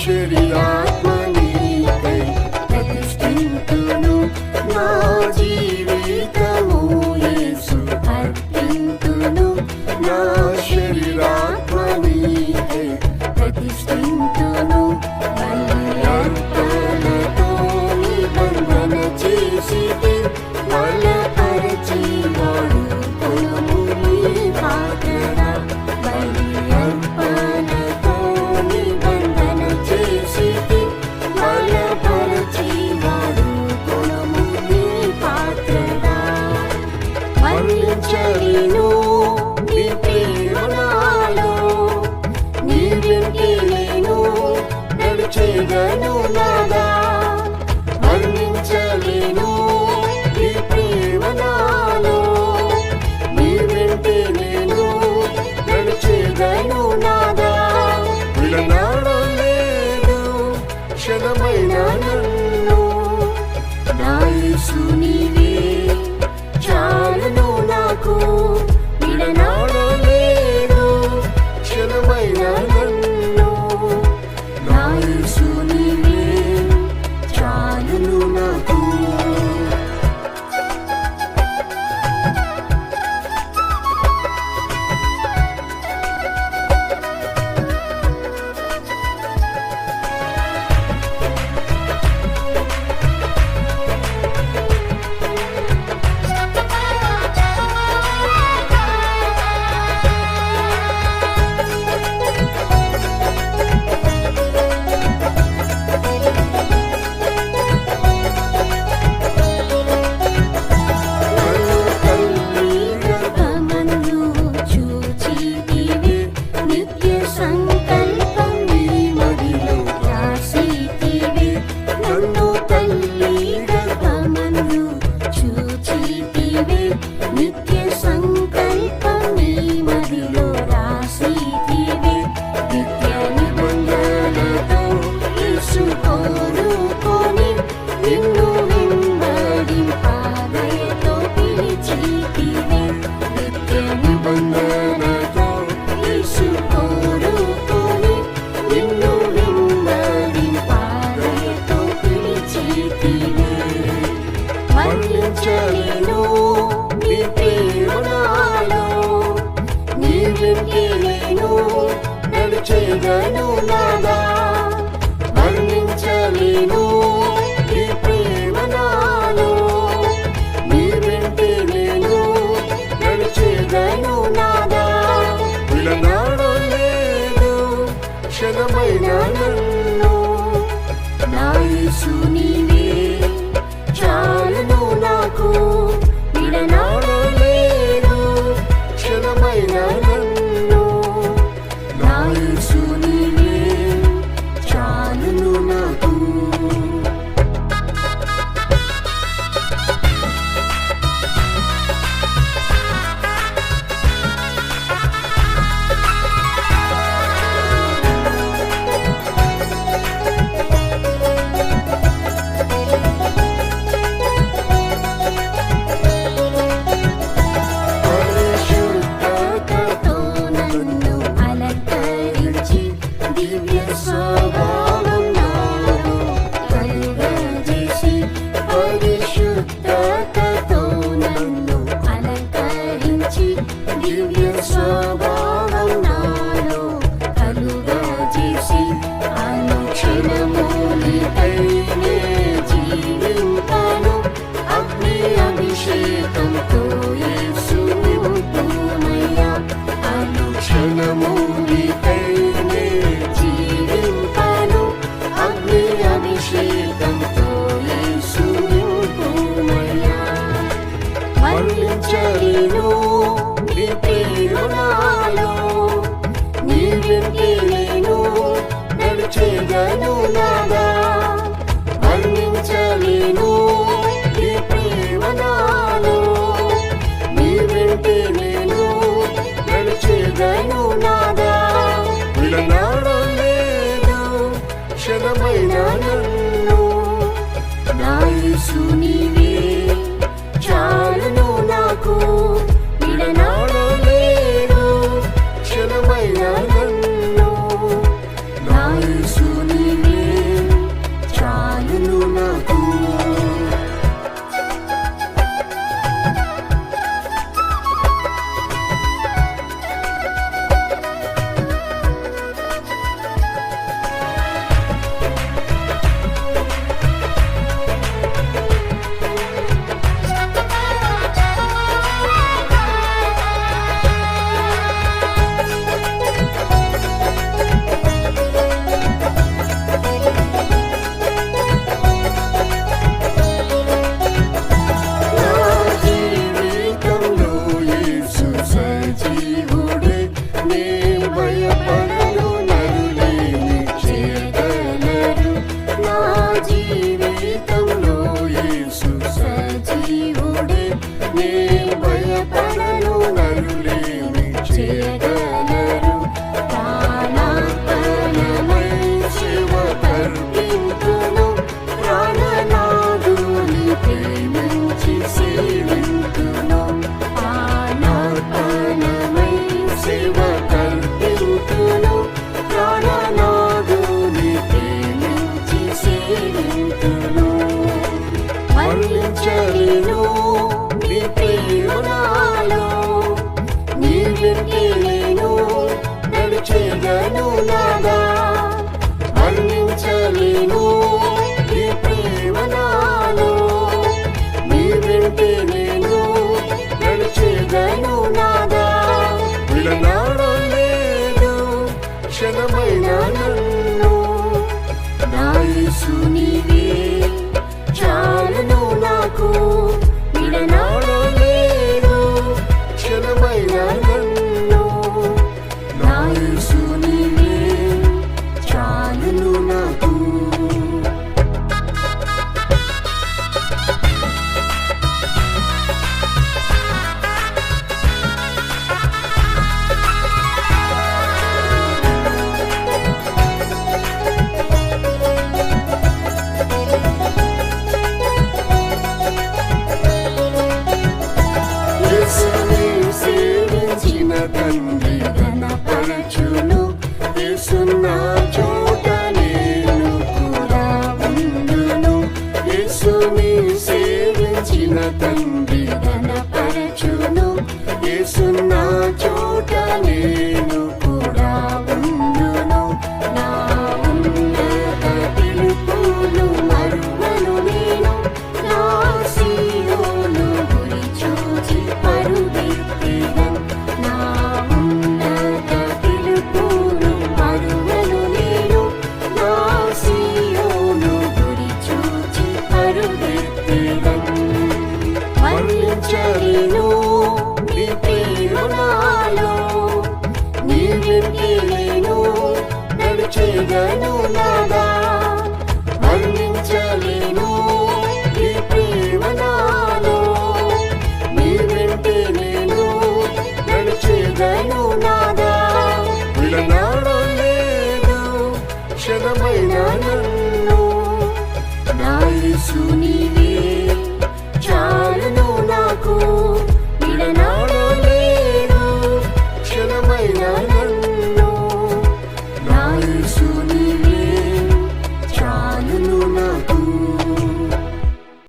శరీరాత్మ నీకై ప్రతిష్ఠింతును. నా జీవితము యేసు అర్పింతును. నా శరీరాత్మ నీకై ప్రతిష్ఠింతును. బలి అర్పణతో నిబంధన చేసితే బలపరచి వాడుకొనుము నీ పాత్రగా. బలి అర్పణతో నిబంధన చేసితే బలపరచి వాడుకొనుము నీ పాత్రగా. వర్ణించలేను నీ ప్రేమ నాలో, నీ వెంటే నేను నడిచేదను నాదా. వర్ణించలేను నీ ప్రేమ నాలో, నీ వెంటే నేను నడిచేదను నాదా. విడనాడలేదు క్షణమైన నన్ను, నా యేసు నీవే చాలును నాకు. విడనాడలేదు క్షణమైన నన్ను, నా యేసు నీవే చాలును నాకు. వర్ణించలేను నీ ప్రేమ నాలో, నీ వెంటే నేను నడిచేదను నాదా. వర్ణించలేను నీ ప్రేమ నాలో, నీ వెంటే నేను నడిచేదను నాదా. విడనాడలేదు క్షణమైన నన్ను, నా యేసు నీవే చాలును నాకు. విడనాడలేదు క్షణమైన నన్ను, నా యేసు నీవే చాలును నాకు. పరిశుద్ధతతో నన్ను అలంకరించి దివ్య స్వభావం నాలో కలుగజేసి అనుక్షణము నీకై నే జీవింపను. అగ్ని అభిషేకంతో యేసు నింపుమయ్యా. అనుక్షణము నీకై నే జీవింపను. అగ్ని అభిషేకంతో యేసు వర్ణించలేను నీ ప్రేమ నాలో, నీ వెంటే నేను నడిచేదను నాదా. వర్ణించలేను నీ ప్రేమ నాలో, నీ వెంటే నేను నడిచేదను నాదా. విడనాడలేదు క్షణమైన నన్ను, నా యేసు నీవే చాలును నాకు. విడనాడలేదు క్షణమైన నన్ను, నా యేసు నీవే వర్ణించలేను నీ ప్రేమ నాలో, నీ వెంటే నేను నడిచేదను నాదా. వర్ణించలేను నీ ప్రేమ నాలో, నీ వెంటే నేను నడిచేదను నాదా. విడనాడలేదు క్షణమైన నన్ను, నా యేసు నీవే చాలును నాకు. విడనాడలేదు క్షణమైన నన్ను, నా యేసు నీవే చాలును నాకు. సేవించిన తండ్రి ఘనపరచును, యేసున్న చోట నేను కూడా ఉండును. యేసుని సేవించిన తండ్రి ఘనపరచును, యేసున్న చోట నేను కూడా ఉండును. నా ఉన్నత పిలుపును మరువను నేను, నా సీయోను గురి చూచి పరుగెత్తెదను. నా ఉన్నత పిలుపును మరువను నేను, నా సీయోను గురి చూచి పరుగెత్తెదను. వర్ణించలేను నీ ప్రేమ నాలో, నీ వెంటే నేను నడిచేదను నాదా. వర్ణించలేను నీ ప్రేమ నాలో, నీ వెంటే నేను నడిచేదను నాదా. విడనాడలేదు క్షణమైన నన్ను, నా యేసు నీవే